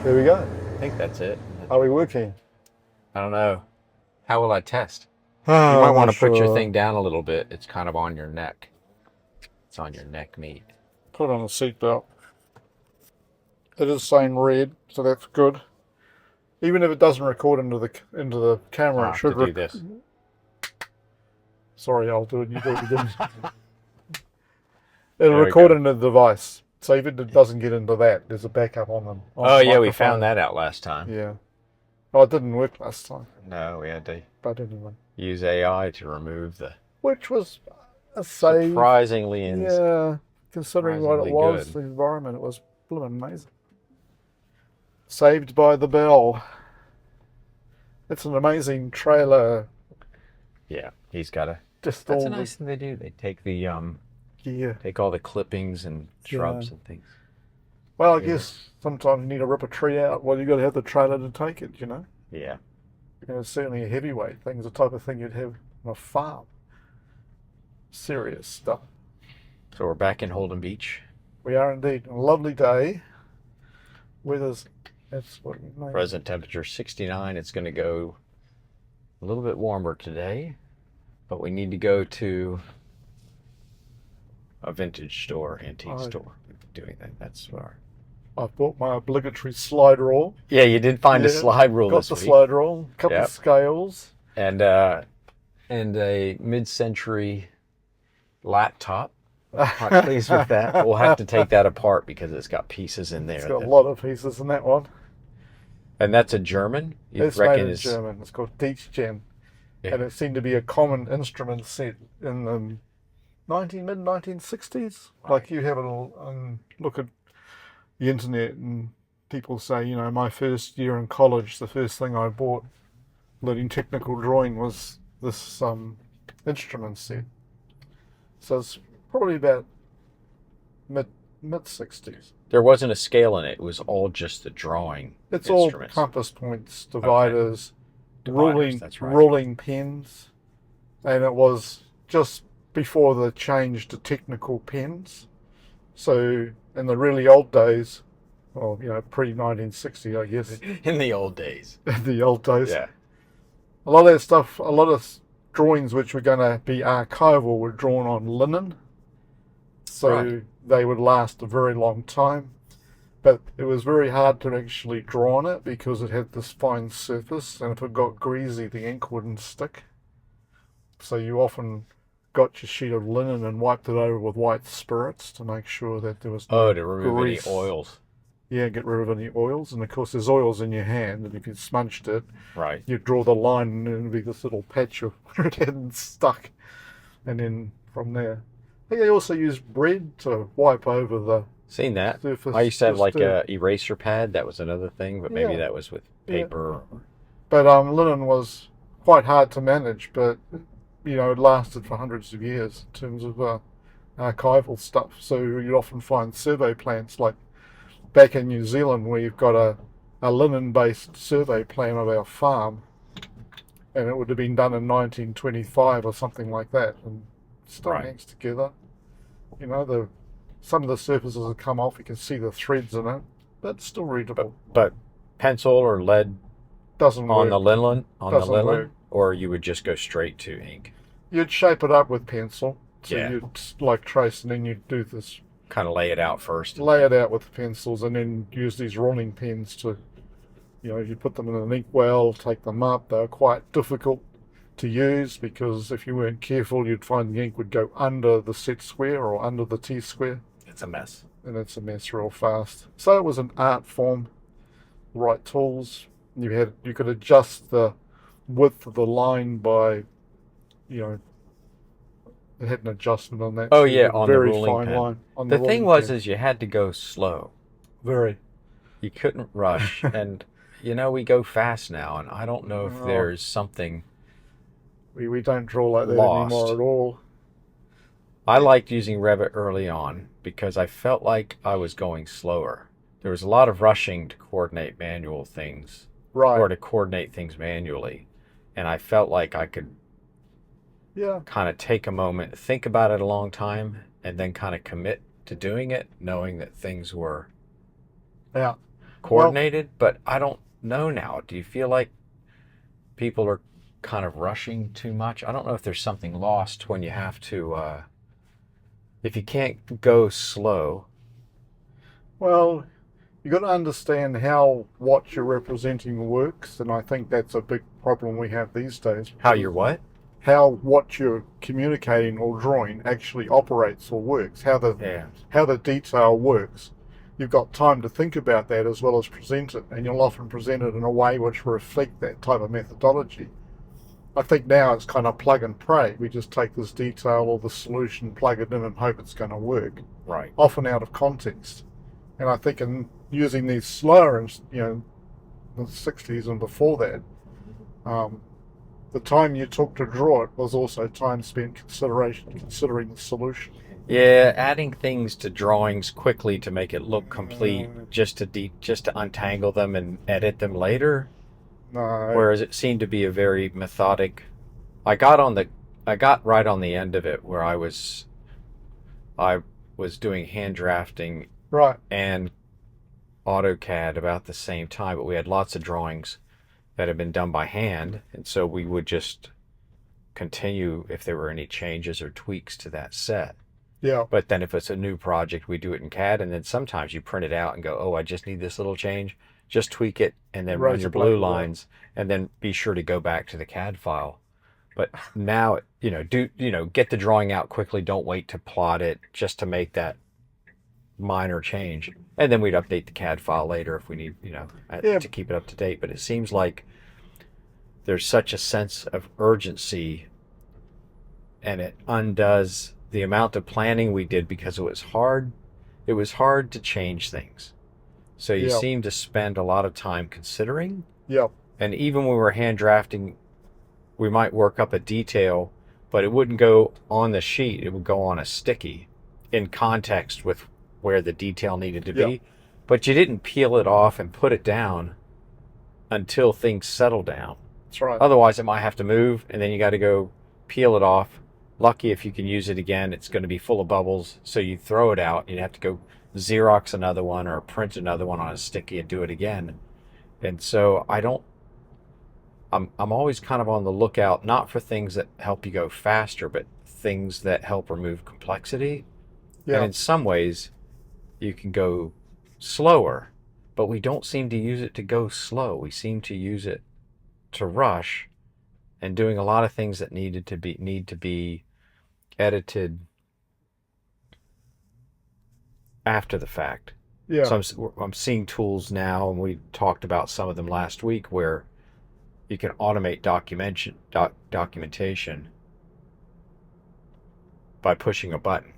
There we go. I think that's it. Are we working? I don't know. How will I test? You Oh, might I'm want not to put your sure. thing down a little bit. It's kind of on your neck. It's on your neck meat. Put on a seatbelt. It is saying red, so that's good. Even if it doesn't record into the camera, I'll it have to should. do this. Sorry, I'll do it. You do it again. It'll There we record go. into the device. So even if it doesn't get into that, there's a backup on them. Oh, yeah, we found that out last time. Yeah. Oh, it didn't work last time. No, we had to But anyway. use AI to remove the Which was a save. surprisingly Yeah. Considering what it surprisingly was, good. the environment, it was blooming amazing. Saved by the Bell. It's an amazing trailer. Yeah, he's got a. Just That's all a nice thing they do. They take the yeah. take all the clippings and shrubs Yeah. and things. Well, I Yeah. guess sometimes you need to rip a tree out. Well, you got to have the trailer to take it, you know. Yeah. It's certainly a heavyweight thing. It's the type of thing you'd have on a farm. Serious stuff. So we're back in Holden Beach. We are indeed. A lovely day. Weather's, that's what we made. Present temperature 69. It's going to go a little bit warmer today, but we need to go to a vintage store, antique store. Doing that. That's our. I've bought my obligatory slide rule. Yeah, you did find a Yeah, slide rule got this the week. slide rule, couple Yep. of scales. And a mid-century laptop. I'm quite pleased with that. We'll have to take that apart because it's got pieces in there. It's got a lot of pieces in that one. And that's a German? You It's made reckon in it's German. It's called Dietzen. Yeah. And it seemed to be a common instrument set in the mid-1960s. Like you have a look at the internet and people say, you know, my first year in college, the first thing I bought learning technical drawing was this instrument set. So it's probably about mid-60s. There wasn't a scale in it. It was all just the drawing It's all instruments. compass points, dividers, Dividers, that's right. ruling pens, and it was just before the change to technical pens. So in the really old days, well, you know, pre-1960, I guess, In the old days. in the old days, Yeah. a lot of that stuff, a lot of drawings which were going to be archival were drawn on linen, so Right. they would last a very long time. But it was very hard to actually draw on it because it had this fine surface, and if it got greasy, the ink wouldn't stick. So you often got your sheet of linen and wiped it over with white spirits to make sure that there was no To remove grease. any oils. Yeah, get rid of any oils. And of course, there's oils in your hand, and if you smudged it, Right. you'd draw the line, and it'd be this little patch of where it hadn't stuck. And then from there, I think they also used bread to wipe over the Seen that. surface. I used to have just like to- a eraser pad. That was another thing, but maybe Yeah. that was with Yeah. paper. But linen was quite hard to manage, but you know, it lasted for hundreds of years in terms of archival stuff. So you'd often find survey plans like back in New Zealand where you've got a linen-based survey plan of our farm, and it would have been done in 1925 or something like that, and still Right. hangs together. You know, some of the surfaces have come off. You can see the threads in it, but it's still readable. But pencil or lead Doesn't on work. the linen, Doesn't work. or you would just go straight to ink. You'd shape it up with pencil. So Yeah. you'd like trace, and then you'd do this, Kind of lay it out first. lay it out with pencils, and then use these rolling pens to, you know, you put them in an inkwell, take them up. They're quite difficult to use because if you weren't careful, you'd find the ink would go under the set square or under the T-square, It's a mess. and it's a mess real fast. So it was an art form. Right tools. You could adjust the width of the line by, you know, it had an adjustment on that. Oh, so you yeah, had a on the very ruling fine pen. line on The the thing rolling was, pen. is you had to go slow. Very. You couldn't rush. And, you know, we go fast now, and I don't know if Oh. there's something. We don't draw like that Lost. anymore at all. I liked using Revit early on because I felt like I was going slower. There was a lot of rushing to coordinate manual things, Right. or to coordinate things manually. And I felt like I could Yeah. kind of take a moment, think about it a long time, and then kind of commit to doing it, knowing that things were Yeah. coordinated, but I don't know now. Do you feel like people are kind of rushing too much? I don't know if there's something lost when you have to, if you can't go slow. Well, you've got to understand how what you're representing works, and I think that's a big problem we have these days. How you're what? How what you're communicating or drawing actually operates or works, how the detail works. You've got time to think about that as well as present it, and you'll often present it in a way which will reflect that type of methodology. I think now it's kind of plug and pray. We just take this detail or the solution, plug it in, and hope it's going to work. Right. Often out of context. And I think in using these slower, the 60s and before that, the time you took to draw it was also time spent considering the solution. Yeah, adding things to drawings quickly to make it look complete, just to untangle them and edit them later. No. Whereas it seemed to be a very methodic. I got right on the end of it where I was doing hand drafting, right, and AutoCAD about the same time, but we had lots of drawings that had been done by hand, and so we would just continue if there were any changes or tweaks to that set. Yeah. But then if it's a new project, we do it in CAD, and then sometimes you print it out and go, oh, I just need this little change. Just tweak it and then run your blue lines, and then be sure to go back to the CAD file. But now, get the drawing out quickly. Don't wait to plot it just to make that minor change. And then we'd update the CAD file later if we need, to keep it up to date. But it seems like there's such a sense of urgency, and it undoes the amount of planning we did because it was hard. It was hard to change things. So you seem to spend a lot of time considering. Yep. And even when we were hand drafting, we might work up a detail, but it wouldn't go on the sheet. It would go on a sticky in context with where the detail needed to be. But you didn't peel it off and put it down until things settle down. That's right. Otherwise, it might have to move, and then you got to go peel it off. Lucky if you can use it again, it's going to be full of bubbles. So you throw it out. You'd have to go Xerox another one or print another one on a sticky and do it again. And so I'm always kind of on the lookout, not for things that help you go faster, but things that help remove complexity. Yeah. And in some ways, you can go slower, but we don't seem to use it to go slow. We seem to use it to rush, and doing a lot of things that need to be edited after the fact. Yeah. So I'm seeing tools now, and we talked about some of them last week, where you can automate documentation by pushing a button.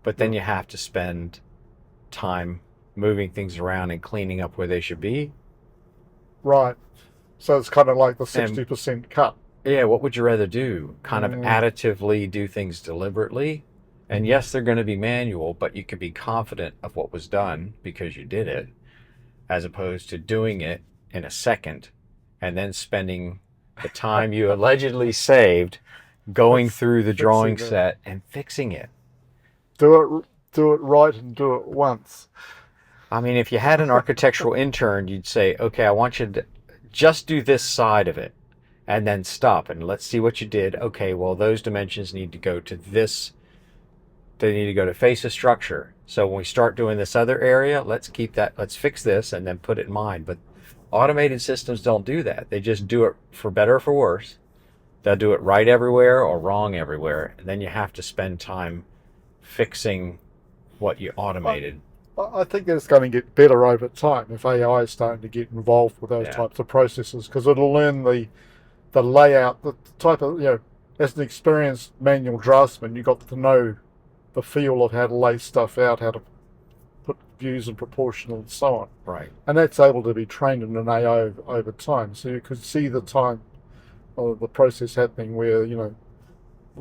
But then you have to spend time moving things around and cleaning up where they should be. Right. So it's kind of like the 60% cut. Yeah, what would you rather do? Kind of additively do things deliberately? And yes, they're going to be manual, but you can be confident of what was done because you did it, as opposed to doing it in a second and then spending the time you allegedly saved going through the drawing set and fixing it. Do it right and do it once. I mean, if you had an architectural intern, you'd say, okay, I want you to just do this side of it and then stop and let's see what you did. Okay, well, those dimensions need to go to this. They need to go to face a structure. So when we start doing this other area, let's fix this and then put it in mind. But automated systems don't do that. They just do it for better or for worse. They'll do it right everywhere or wrong everywhere. And then you have to spend time fixing what you automated. I think that it's going to get better over time if AI is starting to get involved with those types of processes, because it'll learn the layout, the type of, as an experienced manual draftsman, you got to know the feel of how to lay stuff out, how to put views in proportion and so on. Right. And that's able to be trained in an AI over time. So you could see the time of the process happening where,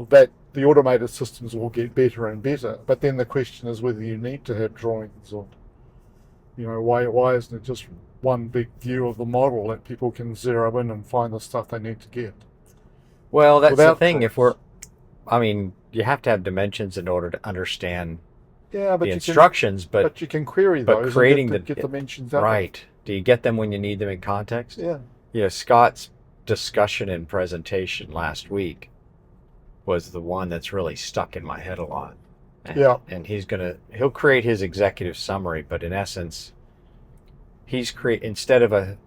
that the automated systems will get better and better. But then the question is whether you need to have drawings or, why isn't it just one big view of the model that people can zero in and find the stuff they need to get? Well, that's the thing. You have to have dimensions in order to understand Yeah, but the instructions, but you can query those creating and get dimensions out. Right. Do you get them when you need them in context? Yeah. You know, Scott's discussion and presentation last week was the one that's really stuck in my head a lot. And he'll create his executive summary, but in essence, instead of a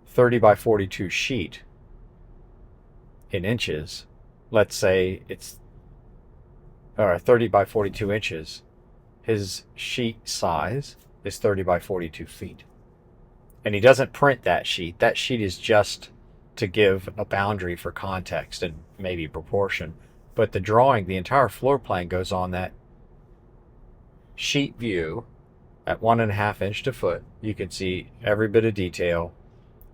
30 by 42 sheet in inches, let's say it's 30 by 42 inches, his sheet size is 30 by 42 feet. And he doesn't print that sheet. That sheet is just to give a boundary for context and maybe proportion. But the drawing, the entire floor plan goes on that sheet view at 1.5 inch to foot. You can see every bit of detail.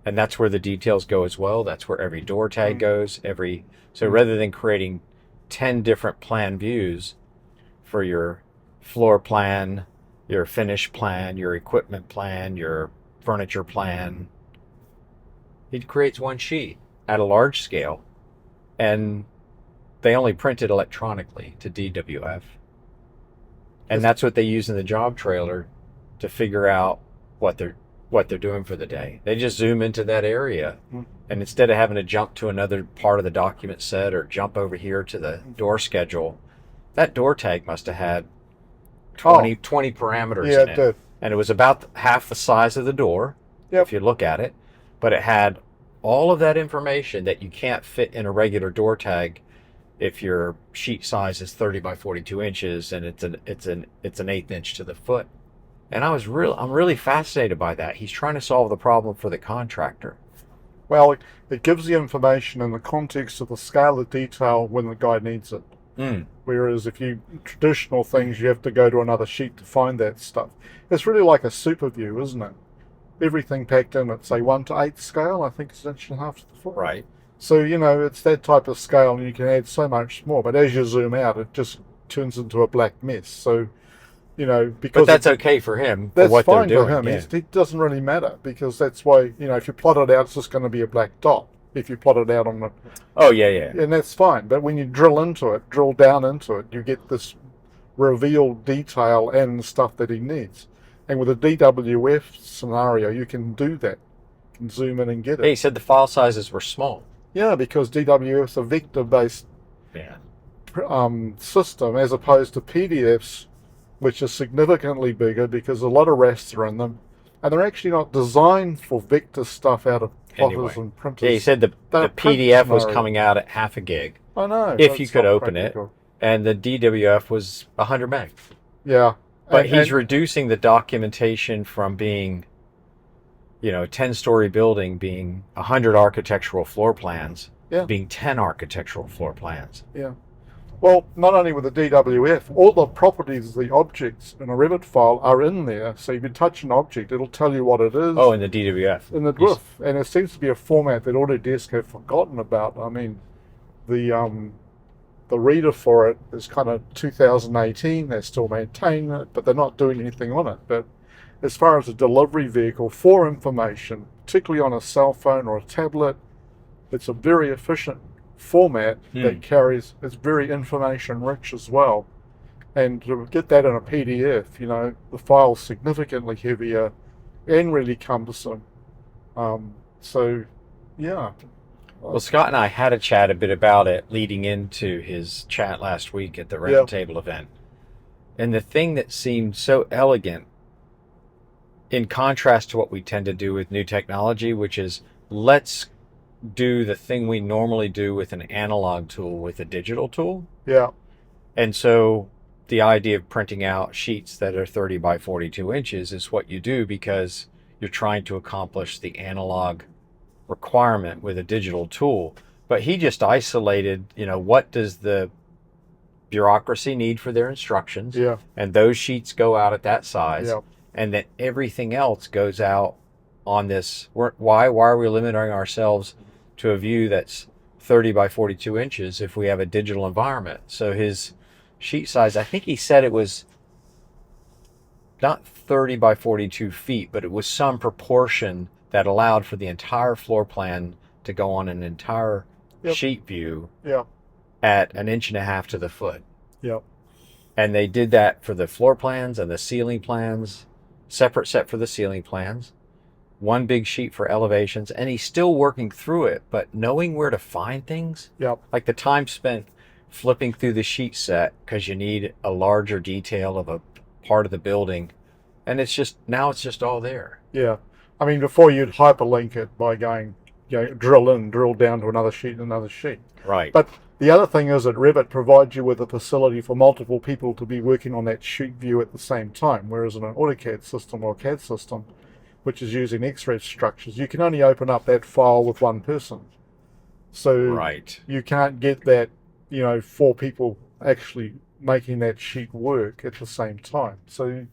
And that's where the details go as well. That's where every door tag goes. So rather than creating 10 different plan views for your floor plan, your finish plan, your equipment plan, your furniture plan, he creates one sheet at a large scale, and they only print it electronically to DWF. And that's what they use in the job trailer to figure out what they're doing for the day. They just zoom into that area, and instead of having to jump to another part of the document set or jump over here to the door schedule, that door tag must have had 20 parameters in it. Did. And it was about half the size of the door, if you look at it, but it had all of that information that you can't fit in a regular door tag if your sheet size is 30 by 42 inches and it's an 1/8 inch to the foot. And I'm really fascinated by that. He's trying to solve the problem for the contractor. Well, it gives the information in the context of the scale of detail when the guy needs it. Whereas if you traditional things, you have to go to another sheet to find that stuff. It's really like a super view, isn't it? Everything packed in at, say, 1:8 scale. I think it's 1.5 inches to the foot. Right. So, it's that type of scale, and you can add so much more. But as you zoom out, it just turns into a black mess. So, because... But that's okay for him, that's for what fine they're doing. For him. Yeah. It doesn't really matter, because that's why, if you plot it out, it's just going to be a black dot. If you plot it out on the... Oh, yeah. And that's fine. But when you drill down into it, you get this revealed detail and the stuff that he needs. And with a DWF scenario, you can do that. You can zoom in and get it. He said the file sizes were small. Yeah, because DWF's a vector-based system, as opposed to PDFs, which are significantly bigger because a lot of raster in them. And they're actually not designed for vector stuff out of plotters and printers. Yeah, he said the PDF was coming out at 0.5 gig. I know. If you could open it. And the DWF was 100 meg. Yeah. But he's reducing the documentation from being, a 10-story building being 100 architectural floor plans, being 10 architectural floor plans. Yeah. Well, not only with the DWF, all the properties, the objects in a Revit file are in there. So if you touch an object, it'll tell you what it is. Oh, in the DWF. In the DWF. And it seems to be a format that Autodesk have forgotten about. I mean, the reader for it is kind of 2018. They're still maintaining it, but they're not doing anything on it. But as far as a delivery vehicle for information, particularly on a cell phone or a tablet, it's a very efficient format that carries, it's very information rich as well. And to get that in a PDF, the file's significantly heavier and really cumbersome. So, yeah. Well, Scott and I had a chat a bit about it leading into his chat last week at the Roundtable event. And the thing that seemed so elegant, in contrast to what we tend to do with new technology, which is let's do the thing we normally do with an analog tool with a digital tool. Yeah. And so the idea of printing out sheets that are 30 by 42 inches is what you do because you're trying to accomplish the analog requirement with a digital tool. But he just isolated, what does the bureaucracy need for their instructions? Yeah. And those sheets go out at that size. Yeah. And then everything else goes out on this. Why are we limiting ourselves to a view that's 30 by 42 inches if we have a digital environment? So his sheet size, I think he said it was not 30 by 42 feet, but it was some proportion that allowed for the entire floor plan to go on an entire sheet view at 1.5 inches to the foot. Yep. And they did that for the floor plans and the ceiling plans, separate set for the ceiling plans, one big sheet for elevations, and he's still working through it, but knowing where to find things, Yep. like the time spent flipping through the sheet set because you need a larger detail of a part of the building, and it's just all there. Yeah. I mean, before you'd hyperlink it by going, drill in, drill down to another sheet and another sheet. Right. But the other thing is that Revit provides you with a facility for multiple people to be working on that sheet view at the same time, whereas in an AutoCAD system or CAD system, which is using X-ray structures, you can only open up that file with one person. So Right. you can't get that, 4 people actually making that sheet work at the same time. So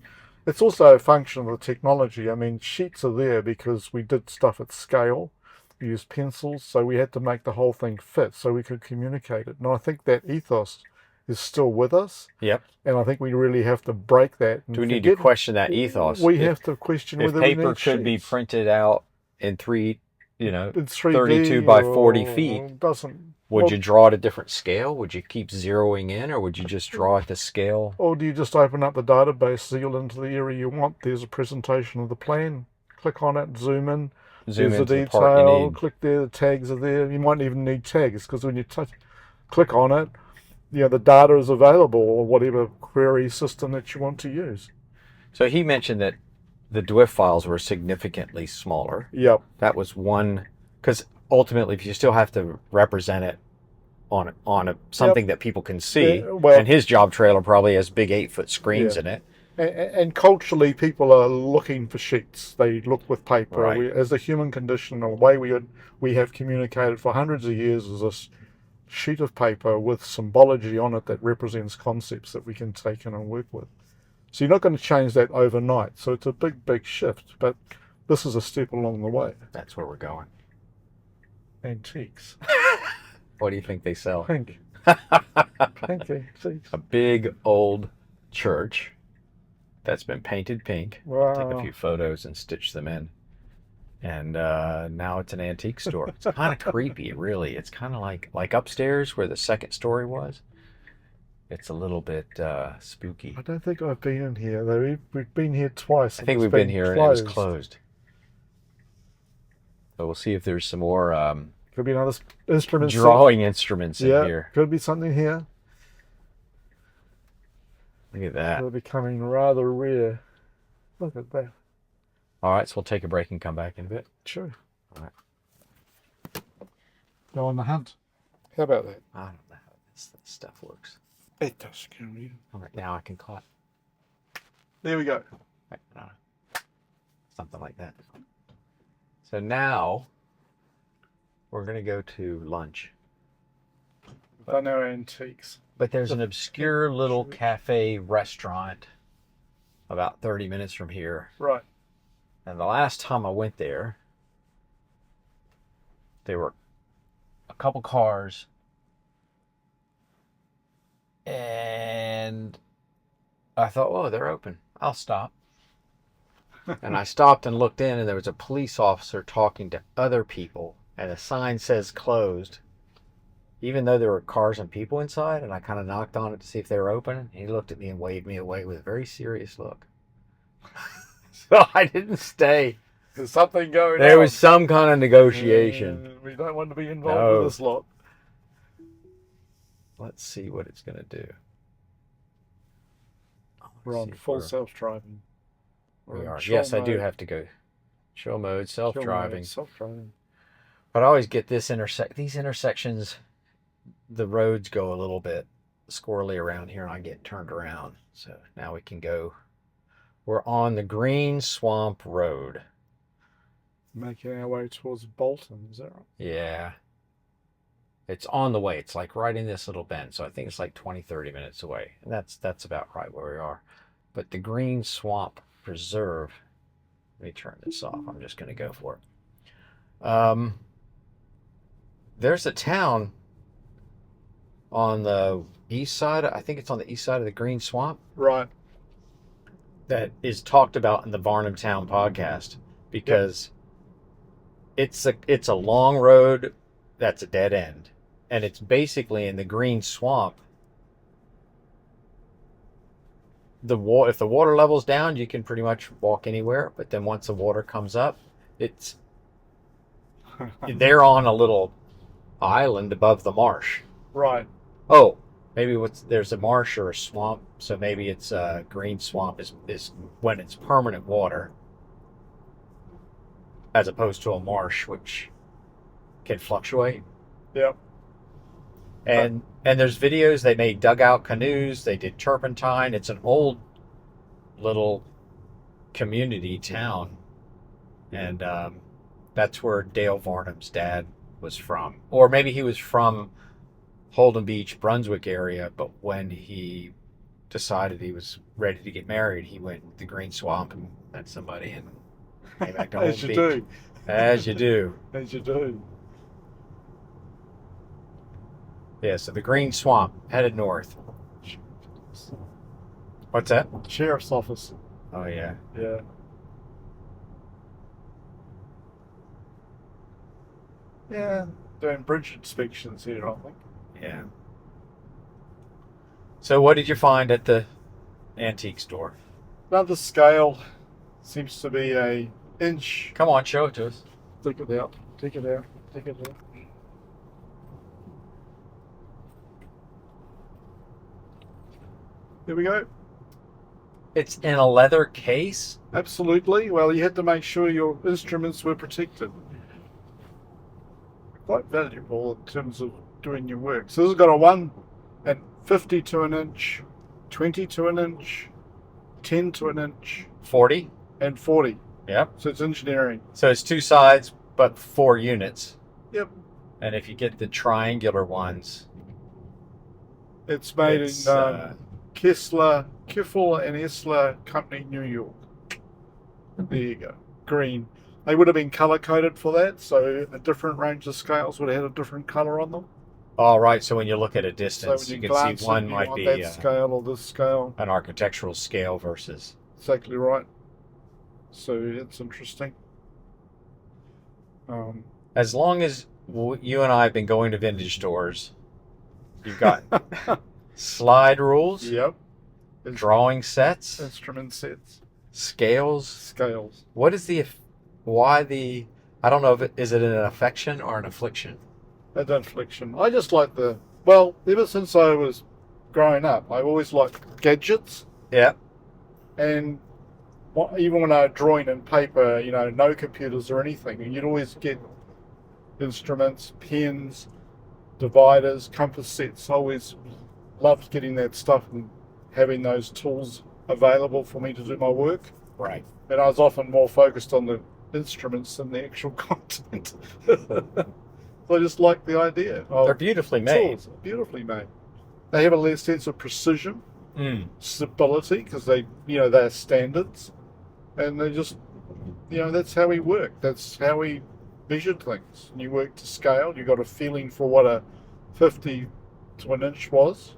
it's also a function of the technology. I mean, sheets are there because we did stuff at scale. We used pencils, so we had to make the whole thing fit so we could communicate it. And I think that ethos is still with us. Yep. And I think we really have to break that. Do we need to question that ethos? We have to question whether we need paper could be sheets. printed out in In 3D 32 by 40 feet. Would you draw at a different scale? Would you keep zeroing in, or would you just draw at the scale? Or do you just open up the database, seal into the area you want? There's a presentation of the plan. Click on it, zoom in. Zoom There's into the the part you detail. need. Click there. The tags are there. You might even need tags because when you click on it, the data is available or whatever query system that you want to use. So he mentioned that the DWF files were significantly smaller. Yep. That was one, because ultimately, if you still have to represent it on something that people can see, and his job trailer probably has big 8-foot screens in it. And culturally, people are looking for sheets. They look with paper. Right. As a human condition, the way we have communicated for hundreds of years is this sheet of paper with symbology on it that represents concepts that we can take in and work with. So you're not going to change that overnight. So it's a big, big shift. But this is a step along the way. That's where we're going. Antiques. What do you think they sell? Pink. Pink antiques. A big old church that's been painted pink. Wow. Take a few photos and stitch them in. And now it's an antique store. It's kind of creepy, really. It's kind of like upstairs where the second story was. It's a little bit spooky. I don't think I've been in here, though. We've been here twice. I think we've been here and it was closed. So we'll see if there's some more could be another instrument. Drawing instruments in here. Could be something here. Look at that. They're becoming rather rare. Look at that. All right, so we'll take a break and come back in a bit. Sure. All right. Go on the hunt. How about that? I don't know how this stuff works. It does, Kerry. All right, now I can clap. There we go. Right, no. Something like that. So now we're going to go to lunch. We've done our antiques. But there's an obscure little cafe restaurant about 30 minutes from here. Right. And the last time I went there were a couple cars. And I thought, oh, they're open. I'll stop. And I stopped and looked in, and there was a police officer talking to other people. And a sign says closed. Even though there were cars and people inside, and I kind of knocked on it to see if they were open, and he looked at me and waved me away with a very serious look. So I didn't stay. There's something going on. There was some kind of negotiation. We don't want to be involved with this lot. Let's see what it's going to do. We're on full self-driving. We are. Yes, I do have to go. Show mode, self-driving. Self-driving. But I always get these intersections, the roads go a little bit squirrely around here, and I get turned around. So now we can go. We're on the Green Swamp Road. Making our way towards Bolton, is that right? Yeah. It's on the way. It's like right in this little bend. So I think it's like 20, 30 minutes away. And that's about right where we are. But the Green Swamp Preserve, let me turn this off. I'm just going to go for it. There's a town on the east side. I think it's on the east side of the Green Swamp. Right. That is talked about in the Varnamtown podcast because it's a long road that's a dead end. And it's basically in the Green Swamp. if the water level's down, you can pretty much walk anywhere. But then once the water comes up, they're on a little island above the marsh. Right. Oh, maybe there's a marsh or a swamp, so maybe it's a green swamp is when it's permanent water, as opposed to a marsh which can fluctuate. Yep. And there's videos, they made dugout canoes, they did turpentine. It's an old little community town, and that's where Dale Varnam's dad was from. Or maybe he was from Holden Beach, Brunswick area, but when he decided he was ready to get married, he went to the Green Swamp and met somebody and came back to Holden Beach. Do. As you do. As you do. Yeah, so the Green Swamp, headed north. What's that? Sheriff's office. Oh, yeah. Yeah. Yeah, doing bridge inspections here, I think. Yeah. So what did you find at the antique store? Another scale. Seems to be a inch. Come on, show it to us. Take it out. Take it out. Take it out. There we go. It's in a leather case? Absolutely. Well, you had to make sure your instruments were protected. Quite valuable in terms of doing your work. So this has got a 1 and 50 to an inch, 20 to an inch, 10 to an inch, 40? and 40. Yep. So it's engineering. So it's 2 sides, but 4 units. Yep. And if you get the triangular ones, It's made in Kessler and Esler Company, New York. There you go. Green. They would have been color coded for that, so a different range of scales would have had a different color on them. all right. So when you look at a So distance, when you you can glance see one you might want be that scale or this scale. an architectural scale versus. Exactly right. So it's interesting. As long as you and I have been going to vintage stores, you've got slide rules, Yep. drawing sets, Instrument sets, scales. scales. What is I don't know if is it an affection or an affliction? An inflection. I just like ever since I was growing up, I always liked gadgets. Yeah. And even when I was drawing in paper, no computers or anything, and you'd always get instruments, pens, dividers, compass sets. I always loved getting that stuff and having those tools available for me to do my work. Right. And I was often more focused on the instruments than the actual content. So I just like the idea. They're beautifully made. Tools, beautifully made. They have a sense of precision, stability, because they're standards, and they just, that's how we work. That's how we measured things. And you work to scale. You got a feeling for what a 50 to an inch was.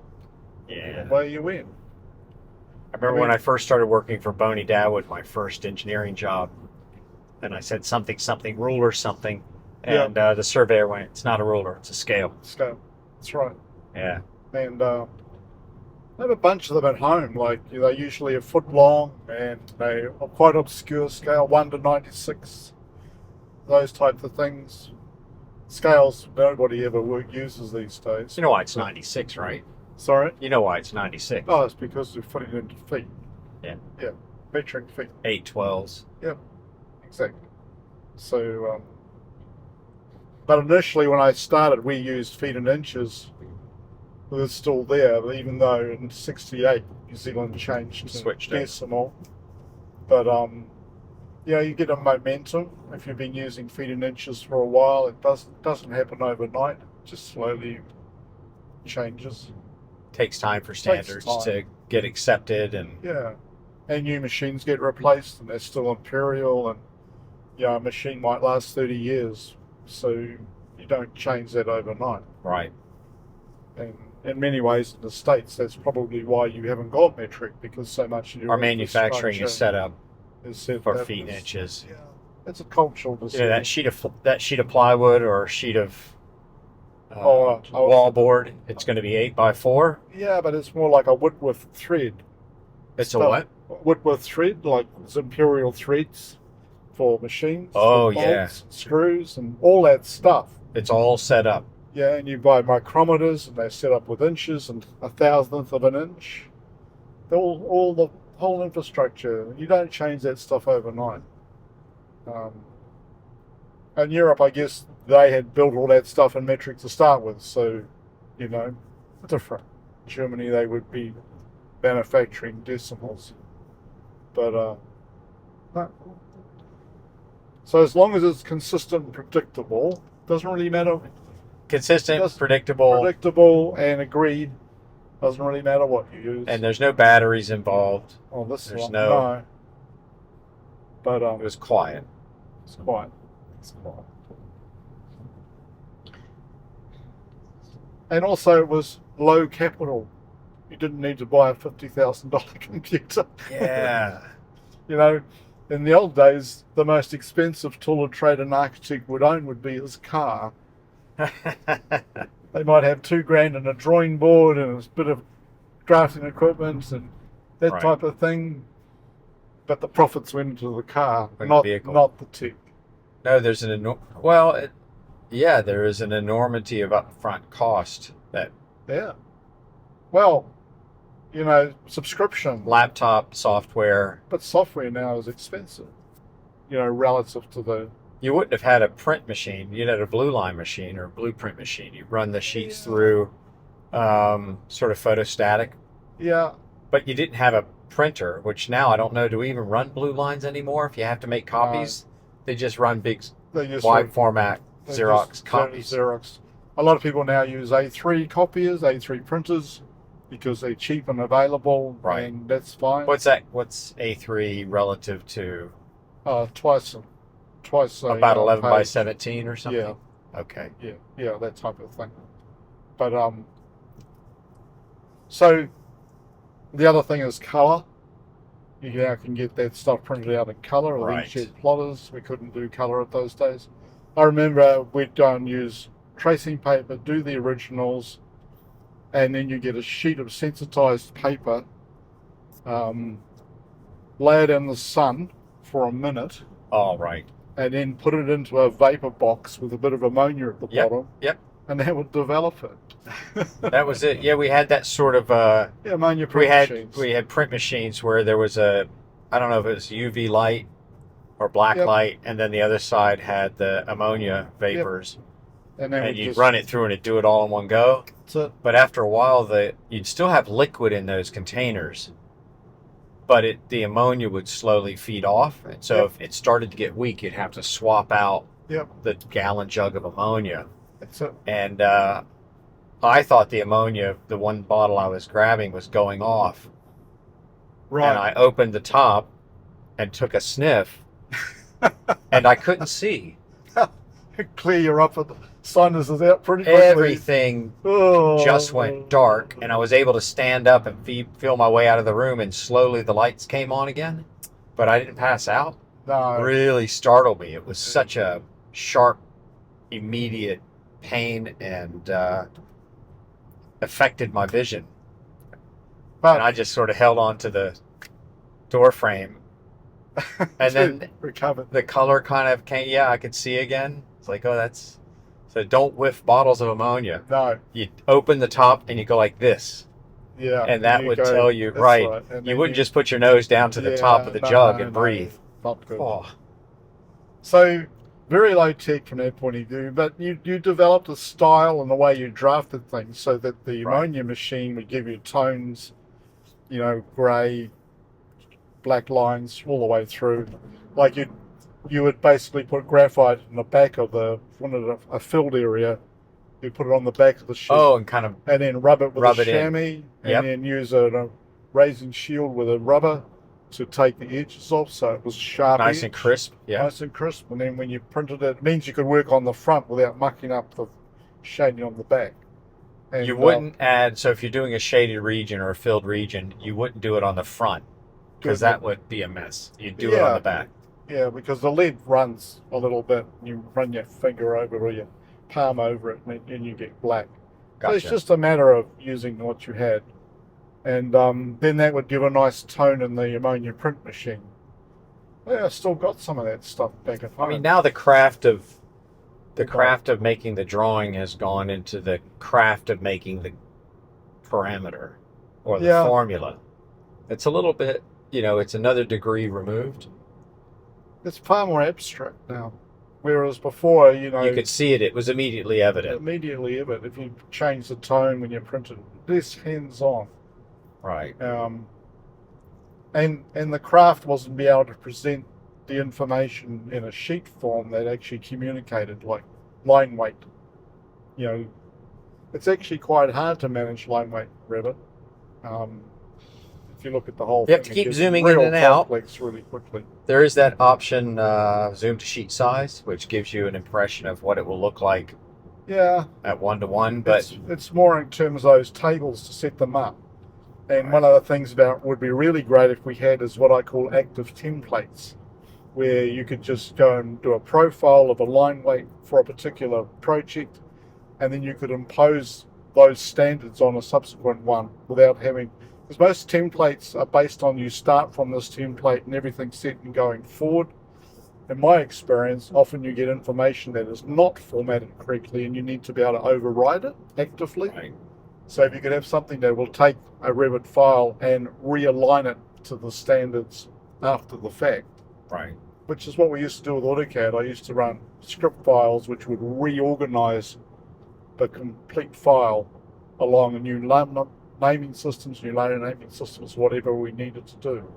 Yeah. And away you went. I remember when I first started working for Boney Dawood, my first engineering job, and I said something, ruler, something, and the surveyor went, "It's not a ruler, it's a scale." Scale. That's right. Yeah. And I have a bunch of them at home. Like they're usually a foot long, and they are quite obscure scale, 1 to 96. Those types of things. Scales nobody ever uses these days. You know why it's 96, right? Sorry? You know why it's 96. Oh, it's because they're putting it into feet. Yeah. Yeah, metric feet. 8/12s. Yep, exactly. So, but initially when I started, we used feet and inches. It was still there, even though in '68 New Zealand changed to Switched decimal. But you get a momentum if you've been using feet and inches for a while. It doesn't happen overnight. It just slowly changes. Takes time for standards to get accepted, and new machines get replaced, and they're still imperial, and a machine might last 30 years, so you don't change that overnight. Right. And in many ways in the States, that's probably why you haven't got metric, because so much of your our manufacturing is set up for feet and is, inches. Yeah, it's a cultural decision. That sheet of plywood or a sheet of wall board, it's going to be 8x4. Yeah, but it's more like a Whitworth thread. It's a stuff. what? Whitworth thread, like it's imperial threads for machines, Oh, for bolts, screws, and all that stuff. It's all set up. Yeah, and you buy micrometers, and they're set up with inches and a thousandth of an inch. All the whole infrastructure. You don't change that stuff overnight. And Europe, I guess, they had built all that stuff in metric to start with, so, different. Germany, they would be manufacturing decimals. But, no. So as long as it's consistent and predictable, doesn't really matter. Consistent, predictable, and agreed. Doesn't really matter what you use. And there's no batteries involved. Oh, there's one, no. no. But it was quiet. It's quiet. And also, it was low capital. You didn't need to buy a $50,000 computer. Yeah. In the old days, the most expensive tool a trade an architect would own would be his car. They might have $2,000 and a drawing board and a bit of drafting equipment and that type of thing. But the profits went into the car, not the tech. No, there's there is an enormity of upfront cost that. Yeah. Well, subscription. Laptop software. But software now is expensive, relative to the. You wouldn't have had a print machine. You'd had a blue line machine or a blueprint machine. You run the sheets through sort of photostatic. Yeah. But you didn't have a printer, which now I don't know, do we even run blue lines anymore? If you have to make copies, they just run big wide format Xerox copies. Xerox. A lot of people now use A3 copiers, A3 printers, because they're cheap and available, and that's fine. What's that? What's A3 relative to? Twice about 11 by 17 or something. Yeah. Okay. Yeah, that type of thing. But so the other thing is color. You now can get that stuff printed out in color, or inkjet plotters. We couldn't do color at those days. I remember we'd go and use tracing paper, do the originals, and then you get a sheet of sensitized paper, lay it in the sun for a minute. Oh, right. And then put it into a vapor box with a bit of ammonia at the bottom. Yep. And that would develop it. That was it. Yeah, we had that sort of. Ammonia print machines. We had print machines where there was I don't know if it was UV light or black light, and then the other side had the ammonia vapors. Yep. And you'd run it through and it'd do it all in one go. But after a while, you'd still have liquid in those containers. But the ammonia would slowly feed off. And so if it started to get weak, you'd have to swap out the gallon jug of ammonia. And I thought the ammonia, the one bottle I was grabbing, was going off. Right. And I opened the top and took a sniff, and I couldn't see. Clear your upper sinuses out pretty quickly. Everything just went dark, and I was able to stand up and feel my way out of the room, and slowly the lights came on again. But I didn't pass out. No. It really startled me. It was such a sharp, immediate pain, and affected my vision. And I just sort of held on to the door frame. And then recovered. The color kind of came. Yeah, I could see again. It's like, so don't whiff bottles of ammonia. No. You open the top and you go like this. Yeah. And that would tell you, right. You wouldn't just put your nose down to the top of the jug and breathe. Not good. Oh. So, very low tech from that point of view, but you developed a style and the way you drafted things so that the ammonia machine would give you tones, grey, black lines all the way through. Like you would basically put graphite in the back of a filled area. You put it on the back of the sheet. Oh, and then rub it with a chamois, and then use a raising shield with a rubber to take the edges off, so it was sharp. Nice and crisp. Yeah. Nice and crisp. And then when you printed it means you could work on the front without mucking up the shading on the back. And you wouldn't add, so if you're doing a shaded region or a filled region, you wouldn't do it on the front, because that would be a mess. You'd do it on the back. Yeah, because the lead runs a little bit. You run your finger over it or your palm over it, and you get black. Gotcha. So it's just a matter of using what you had. And then that would give a nice tone in the ammonia print machine. Yeah, I still got some of that stuff back at home. I mean, now the craft of making the drawing has gone into the craft of making the parameter or the formula. It's a little bit, it's another degree removed. It's far more abstract now. Whereas before, you could see it. It was immediately evident. Immediately evident. If you change the tone when you printed, less hands-on. Right. And the craft wasn't be able to present the information in a sheet form that actually communicated, like line weight. It's actually quite hard to manage line weight Revit. If you look at the whole thing, you have to keep zooming in and out really quickly. There is that option, zoom to sheet size, which gives you an impression of what it will look like. Yeah. At 1:1, but it's more in terms of those tables to set them up. And one of the things about would be really great if we had is what I call active templates, where you could just go and do a profile of a line weight for a particular project, and then you could impose those standards on a subsequent one without having, because most templates are based on you start from this template and everything's set and going forward. In my experience, often you get information that is not formatted correctly and you need to be able to override it actively. Right. So if you could have something that will take a Revit file and realign it to the standards after the fact. Right. Which is what we used to do with AutoCAD. I used to run script files which would reorganize the complete file along a new naming systems, new layer naming systems, whatever we needed to do.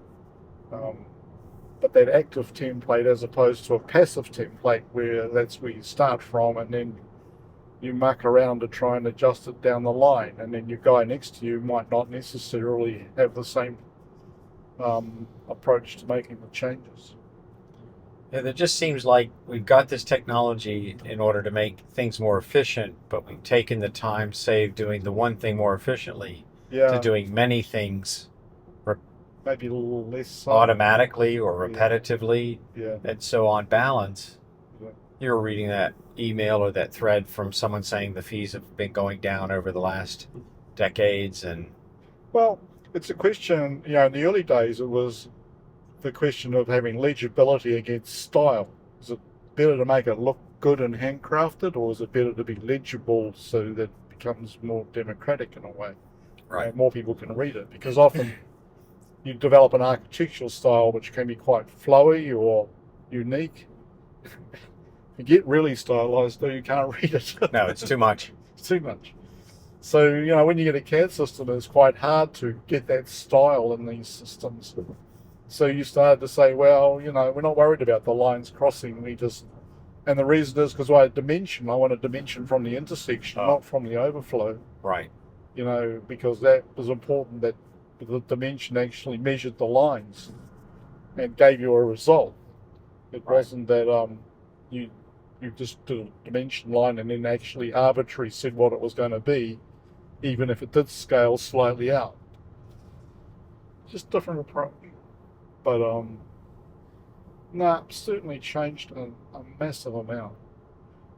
But that active template as opposed to a passive template where that's where you start from and then you muck around to try and adjust it down the line, and then your guy next to you might not necessarily have the same approach to making the changes. Yeah, it just seems like we've got this technology in order to make things more efficient, but we've taken the time saved doing the one thing more efficiently to doing many things maybe a little less automatically or repetitively. Yeah. And so on balance, you were reading that email or that thread from someone saying the fees have been going down over the last decades. And well, it's a question, in the early days it was the question of having legibility against style. Is it better to make it look good and handcrafted, or is it better to be legible so that it becomes more democratic in a way? Right. And more people can read it, because often you develop an architectural style which can be quite flowy or unique. If you get really stylized, though, you can't read it. No, it's too much. It's too much. So, when you get a CAD system, it's quite hard to get that style in these systems. So you started to say, well, we're not worried about the lines crossing. And the reason is because I want a dimension from the intersection, not from the overflow. Right. Because that was important, that the dimension actually measured the lines and gave you a result. It wasn't that you just did a dimension line and then actually arbitrarily said what it was going to be, even if it did scale slightly out. Just different approach. But it's certainly changed a massive amount.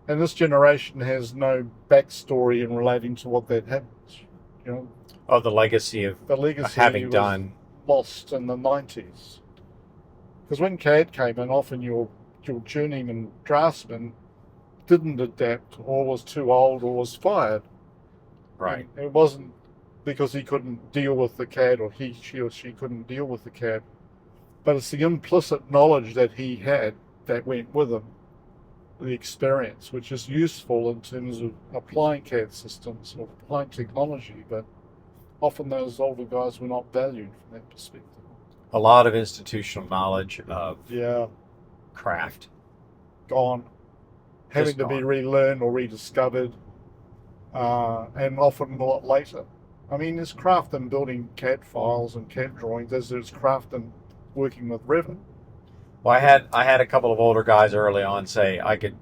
And this generation has no backstory in relating to what that happens. Oh, the legacy of having done lost in the 90s. Because when CAD came in, often your journeyman draftsman didn't adapt, or was too old, or was fired. Right. And it wasn't because he couldn't deal with the CAD, or she or she couldn't deal with the CAD. But it's the implicit knowledge that he had that went with him, the experience, which is useful in terms of applying CAD systems or applying technology, but often those older guys were not valued from that perspective. A lot of institutional knowledge of craft. Gone. Having to be relearned or rediscovered, and often a lot later. I mean, there's craft in building CAD files and CAD drawings as there's craft in working with Revit. Well, I had a couple of older guys early on say I could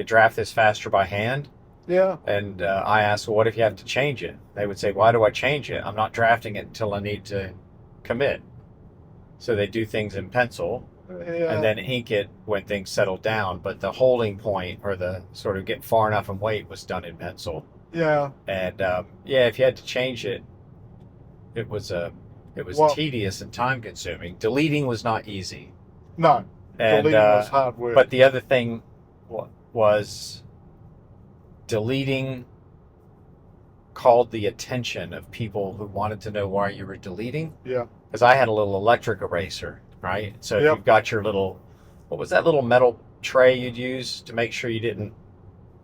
draft this faster by hand. Yeah. And I asked, well, what if you have to change it? They would say, why do I change it? I'm not drafting it until I need to commit. So they do things in pencil and then ink it when things settle down. But the holding point, or the sort of get far enough and wait, was done in pencil. Yeah. And if you had to change it, it was Well, tedious and time consuming. Deleting was not easy. no, And deleting was hard work. but the other thing was deleting called the attention of people who wanted to know why you were deleting. Yeah. Because I had a little electric eraser, right? So if Yep. you've got your little, what was that little metal tray you'd use to make sure you didn't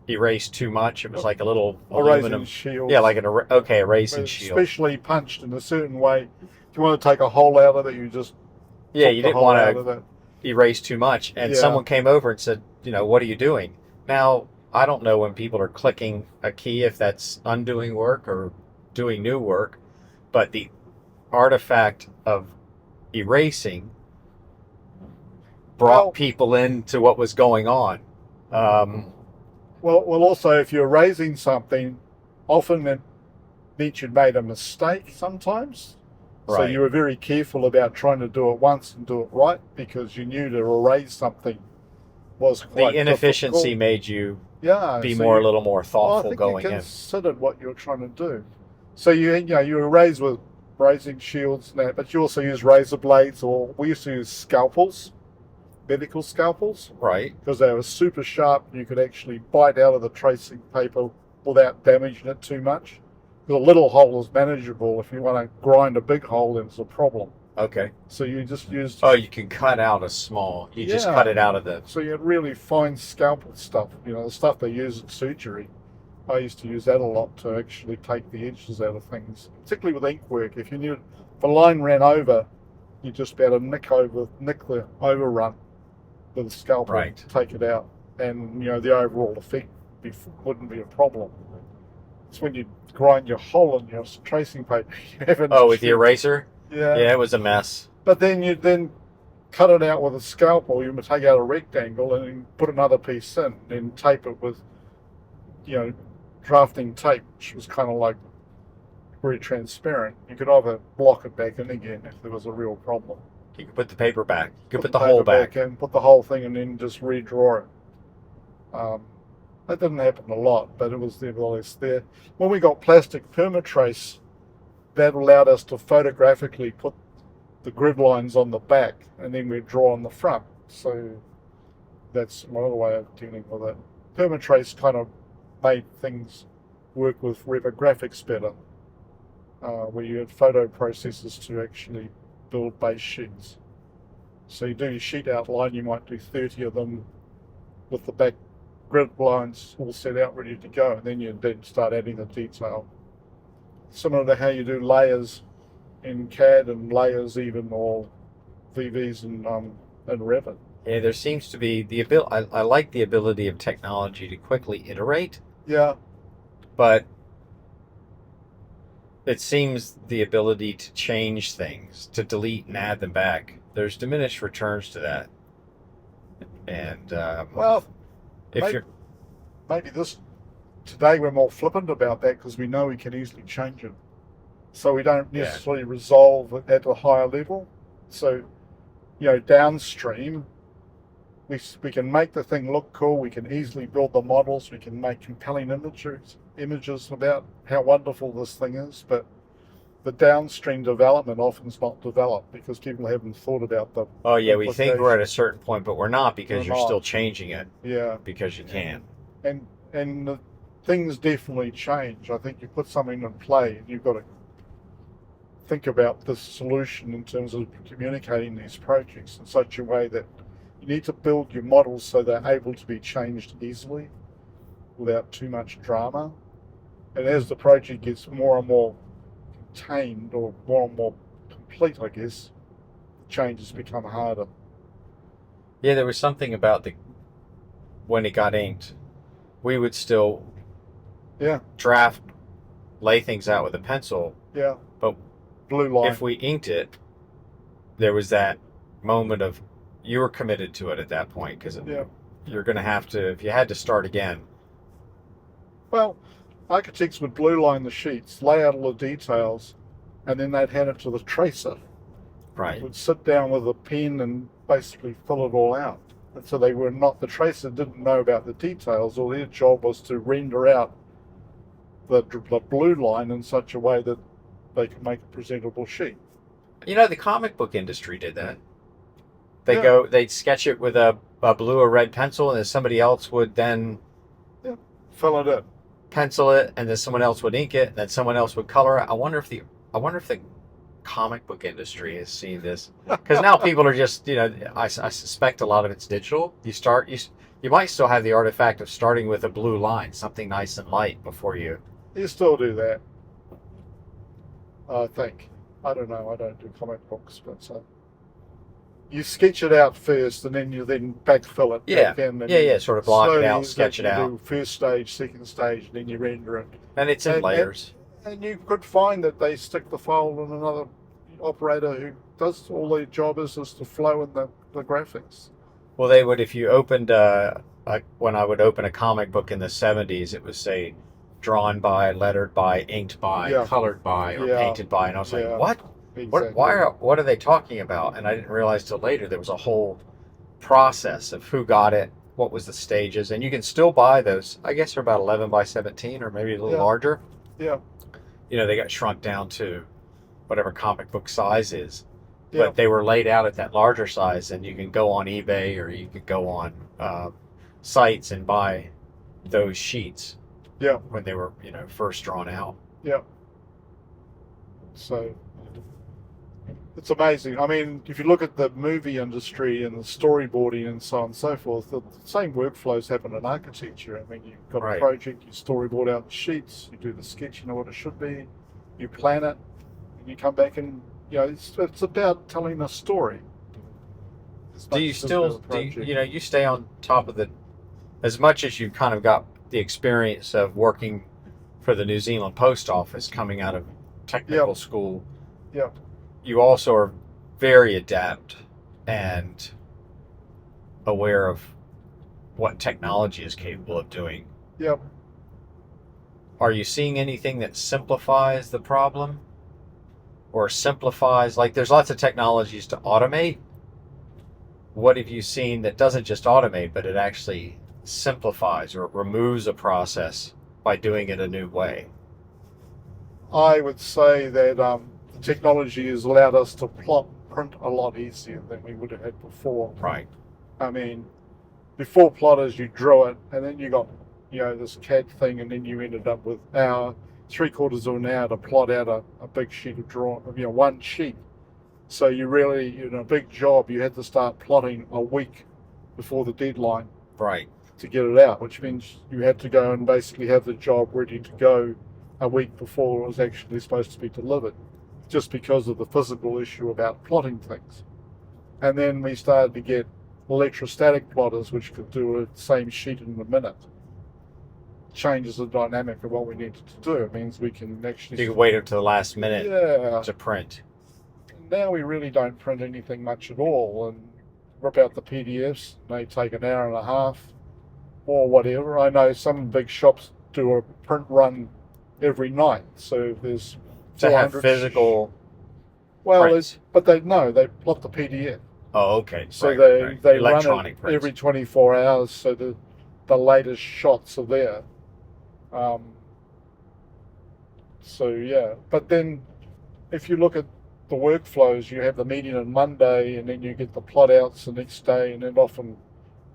erase too much? It was like a little aluminum Erasing shields. Yeah, like an erasing shield. Especially punched in a certain way. If you want to take a hole out of it, you just Yeah, took you the didn't hole want out of to it. erase too much. And Yeah. someone came over and said, what are you doing? Now, I don't know when people are clicking a key if that's undoing work or doing new work, but the artifact of erasing brought people into what was going on. Well, also, if you're erasing something, often it means you'd made a mistake sometimes. So Right. you were very careful about trying to do it once and do it right, because you knew to erase something was quite The inefficiency difficult. made you Yeah, be so a little more well, I thoughtful think going you in. considered what you were trying to do. So you erase with razing shields and that, but you also use razor blades, or we used to use scalpels, medical scalpels, Right. because they were super sharp and you could actually bite out of the tracing paper without damaging it too much. Because a little hole is manageable. If you want to grind a big hole, then it's a problem. Okay. So you just used... Oh, you can cut out a small. You just cut it out of the... So you had really fine scalpel stuff, the stuff they use in surgery. I used to use that a lot to actually take the edges out of things, particularly with ink work. If a line ran over, you just be able to nick the overrun with a scalpel, Right. take it out, and the overall effect wouldn't be a problem. It's when you grind your hole in your tracing paper. You have an with the issue. eraser? Yeah. Yeah, it was a mess. But then you cut it out with a scalpel. You would take out a rectangle and then put another piece in, and tape it with, drafting tape, which was kind of like very transparent. You could either block it back in again if there was a real problem. You could put the paper back. You could put the paper hole back. in, put the whole thing, and then just redraw it. That didn't happen a lot, but it was nevertheless there. When we got plastic permatrace, that allowed us to photographically put the grid lines on the back, and then we draw on the front. So that's another way of dealing with it. Permatrace kind of made things work with graphics better, where you had photo processors to actually build base sheets. So you do your sheet outline, you might do 30 of them with the back grid lines all set out ready to go, and then you start adding the detail. Similar to how you do layers in CAD and layers even, or VVs in Revit. Yeah, there seems to be the ability. I like the ability of technology to quickly iterate. Yeah. But it seems the ability to change things, to delete and add them back, there's diminished returns to that. And maybe today we're more flippant about that because we know we can easily change it. So we don't necessarily resolve it at a higher level. So, downstream, we can make the thing look cool, we can easily build the models, we can make compelling images about how wonderful this thing is, but the downstream development often is not developed because people haven't thought about the we think we're at a certain point, but we're not, because you're still changing it. Yeah. Because you can. And the things definitely change. I think you put something in play and you've got to think about this solution in terms of communicating these projects in such a way that you need to build your models so they're able to be changed easily without too much drama. And as the project gets more and more contained, or more and more complete, I guess, changes become harder. Yeah, there was something about when it got inked, we would still lay things out with a pencil. Yeah. But blue line. If we inked it, there was that moment of you were committed to it at that point, because you're going to have to, if you had to start again. Well, architects would blue line the sheets, lay out all the details, and then they'd hand it to the tracer. Right. Would sit down with a pen and basically fill it all out. And so the tracer didn't know about the details. All their job was to render out the blue line in such a way that they could make a presentable sheet. You know, the comic book industry did that. Yeah. They'd sketch it with a blue or red pencil, and then somebody else would then Fill it in. pencil it, and then someone else would ink it, and then someone else would color it. I wonder if the comic book industry has seen this, because now people are just, you know, I suspect a lot of it's digital. You might still have the artifact of starting with a blue line, something nice and light before you. You still do that, I think. I don't know. I don't do comic books, but you sketch it out first, and then you backfill it. Yeah, back in, and yeah, sort of block it slowly out, sketch it out. You do first stage, second stage, and then you render it. And it's in layers. And you could find that they stick the file in another operator who does all their job is to flow in the graphics. Well, they would, if you opened, when I would open a comic book in the 70s, it would say drawn by, lettered by, inked by, colored by, or painted by. And I was like, what? Exactly. What are they talking about? And I didn't realize till later there was a whole process of who got it, what was the stages. And you can still buy those. I guess they're about 11 by 17 or maybe a little larger. Yeah. You know, they got shrunk down to whatever comic book size is. But they were laid out at that larger size, and you can go on eBay or you could go on sites and buy those sheets. Yeah. When they were, you know, first drawn out. Yeah. So it's amazing. I mean, if you look at the movie industry and the storyboarding and so on and so forth, the same workflows happen in architecture. I mean, you've got a project, you storyboard out the sheets, you do the sketching of what it should be, you plan it, and you come back and, you know, it's about telling a story. Do you still, you stay on top of as much as you kind of got the experience of working for the New Zealand Post Office coming out of technical school. Yeah. You also are very adept and aware of what technology is capable of doing. Yep. Are you seeing anything that simplifies the problem? Or simplifies, like there's lots of technologies to automate. What have you seen that doesn't just automate, but it actually simplifies or removes a process by doing it a new way? I would say that the technology has allowed us to print a lot easier than we would have had before. Right. I mean, before plotters, you drew it, and then you got, this CAD thing, and then you ended up with 3/4 of an hour to plot out a big sheet of drawing, one sheet. So you really, a big job, you had to start plotting a week before the deadline. Right. To get it out, which means you had to go and basically have the job ready to go a week before it was actually supposed to be delivered, just because of the physical issue about plotting things. And then we started to get electrostatic plotters, which could do the same sheet in a minute. Changes the dynamic of what we needed to do. It means we can actually... You can wait up to the last minute to print. Now we really don't print anything much at all, and rip out the PDFs. They take an hour and a half or whatever. I know some big shops do a print run every night, so there's to have physical prints. But they plot the PDF. Oh, okay. So they run it every 24 hours, so the latest shots are there. But then if you look at the workflows, you have the meeting on Monday, and then you get the plot outs the next day, and it often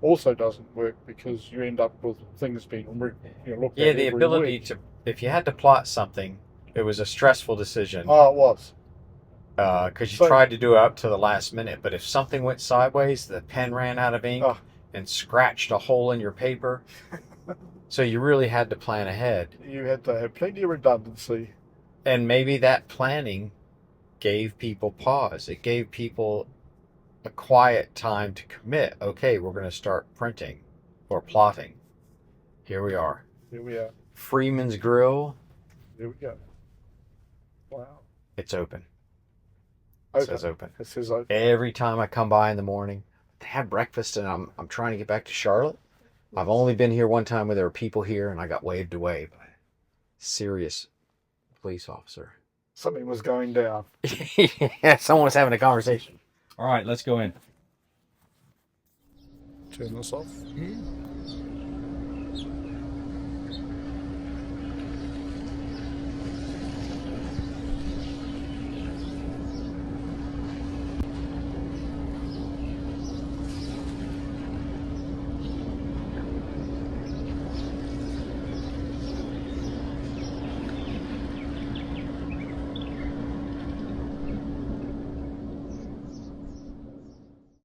also doesn't work because you end up with things being looked at. Yeah, the ability to, if you had to plot something, it was a stressful decision. Oh, it was. Because you tried to do it up to the last minute, but if something went sideways, the pen ran out of ink and scratched a hole in your paper. So you really had to plan ahead. You had to have plenty of redundancy. And maybe that planning gave people pause. It gave people a quiet time to commit. Okay, we're going to start printing or plotting. Here we are. Here we are. Freeman's Grill. Here we go. Wow. It's open. It says open. It says open. Every time I come by in the morning, they have breakfast, and I'm trying to get back to Charlotte. I've only been here one time where there were people here, and I got waved away by a serious police officer. Something was going down. Yeah, someone was having a conversation. All right, let's go in. Turn this off.